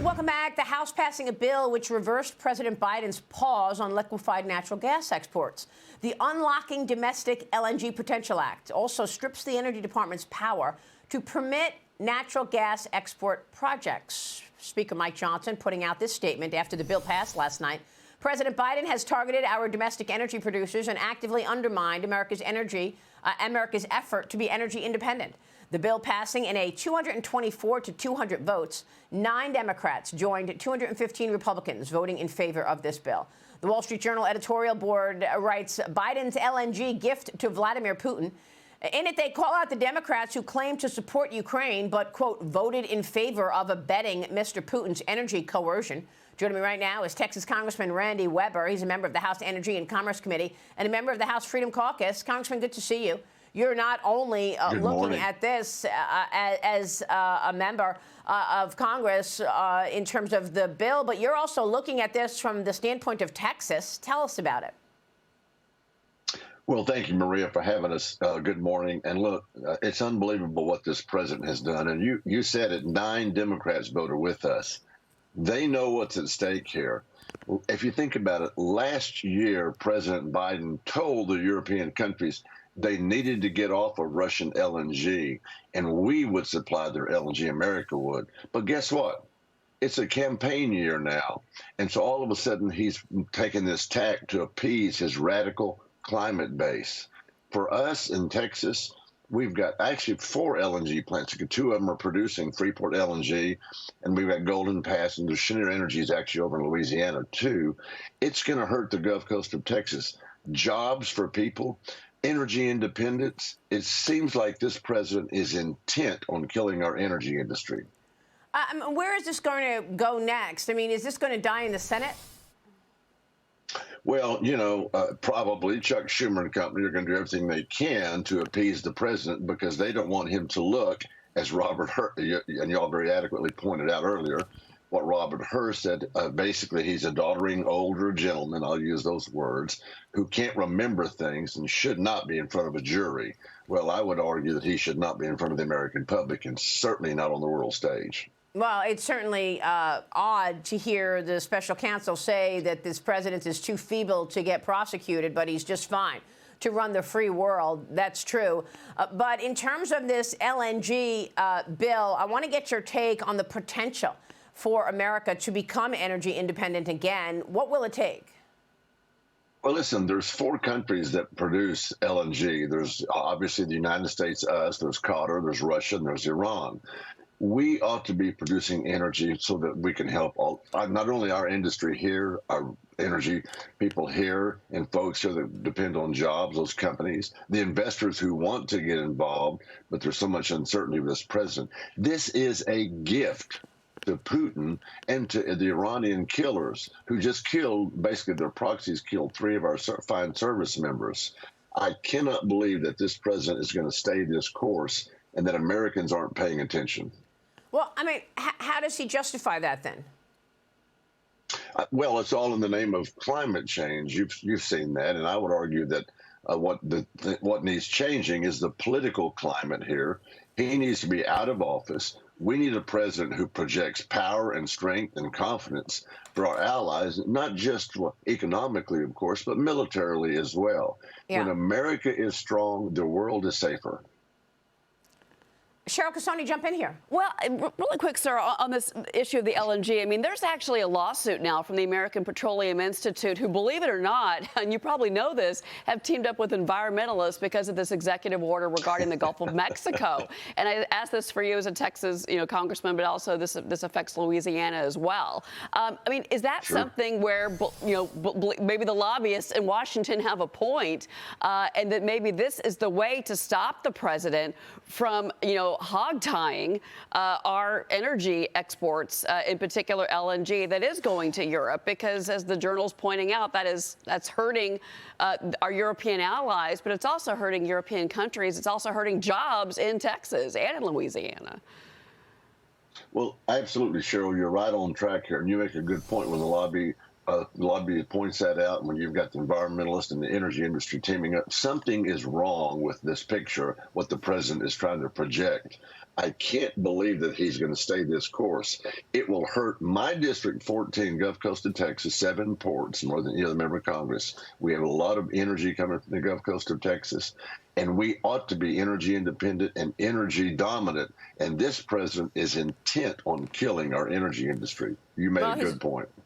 Welcome back. The House passing a bill which reversed President Biden's pause on liquefied natural gas exports. The Unlocking Domestic LNG Potential Act also strips the Energy Department's power to permit natural gas export projects. Speaker Mike Johnson putting out this statement after the bill passed last night. President Biden has targeted our domestic energy producers and actively undermined America's effort to be energy independent. The bill passing in a 224 to 200 votes, 9 Democrats joined 215 Republicans voting in favor of this bill. The Wall Street Journal editorial board writes Biden's LNG gift to Vladimir Putin. In it, they call out the Democrats who claim to support Ukraine, but, quote, voted in favor of abetting Mr. Putin's energy coercion. Joining me right now is Texas Congressman Randy Weber. He's a member of the House Energy and Commerce Committee and a member of the House Freedom Caucus. Congressman, good to see you. You're not only looking at this as a member of Congress in terms of the bill, but you're also looking at this from the standpoint of Texas. Tell us about it. Well, thank you, Maria, for having us. Good morning. And look, it's unbelievable what this president has done. And you said it, 9 Democrats voted with us. They know what's at stake here. If you think about it, last year, President Biden told the European countries they needed to get off of Russian LNG, and we would supply their LNG, America would. But guess what? It's a campaign year now. And so all of a sudden, he's taken this tack to appease his radical climate base. For us in Texas, we've got actually 4 LNG plants. 2 of them are producing Freeport LNG, and we've got Golden Pass, and the Cheniere Energy is actually over in Louisiana, too. It's going to hurt the Gulf Coast of Texas. Jobs for people, energy independence. It seems like this president is intent on killing our energy industry. Where is this going to go next? I mean, is this going to die in the Senate? Well, probably Chuck Schumer and company are going to do everything they can to appease the president because they don't want him to look, as Robert Hur, and y'all very adequately pointed out earlier, what Robert Hur said. Basically, he's a doddering older gentleman, I'll use those words, who can't remember things and should not be in front of a jury. Well, I would argue that he should not be in front of the American public and certainly not on the world stage. Well, it's certainly odd to hear the special counsel say that this president is too feeble to get prosecuted, but he's just fine to run the free world. That's true. But in terms of this LNG bill, I want to get your take on the potential for America to become energy independent again. What will it take? Well, listen, there's 4 countries that produce LNG. There's obviously the United States, us, there's Qatar, there's Russia, and there's Iran. We ought to be producing energy so that we can help not only our industry here, our energy people here, and folks here that depend on jobs, those companies, the investors who want to get involved, but there's so much uncertainty with this president. This is a gift to Putin and to the Iranian killers who just killed, basically their proxies killed 3 of our fine service members. I cannot believe that this president is going to stay this course and that Americans aren't paying attention. Well, I mean, how does he justify that then? Well, it's all in the name of climate change. You've seen that, and I would argue that what needs changing is the political climate here. He needs to be out of office. We need a president who projects power and strength and confidence for our allies, not just economically, of course, but militarily as well. Yeah. When America is strong, the world is safer. Cheryl Casoni, jump in here. Well, really quick, sir, on this issue of the LNG, I mean, there's actually a lawsuit now from the American Petroleum Institute who, believe it or not, and you probably know this, have teamed up with environmentalists because of this executive order regarding the Gulf of Mexico. And I ask this for you as a Texas, congressman, but also this affects Louisiana as well. I mean, is that something where, maybe the lobbyists in Washington have a point, and that maybe this is the way to stop the president from, hog-tying our energy exports, in particular LNG, that is going to Europe? Because as the journal's pointing out, that's hurting our European allies, but it's also hurting European countries. It's also hurting jobs in Texas and in Louisiana. Well, absolutely, Cheryl. You're right on track here, and you make a good point when the lobby points that out, and when you've got the environmentalists and the energy industry teaming up. Something is wrong with this picture, what the president is trying to project. I can't believe that he's going to stay this course. It will hurt my district, 14, Gulf Coast of Texas, 7 ports, more than the member of Congress. We have a lot of energy coming from the Gulf Coast of Texas, and we ought to be energy independent and energy dominant. And this president is intent on killing our energy industry. You made a good point.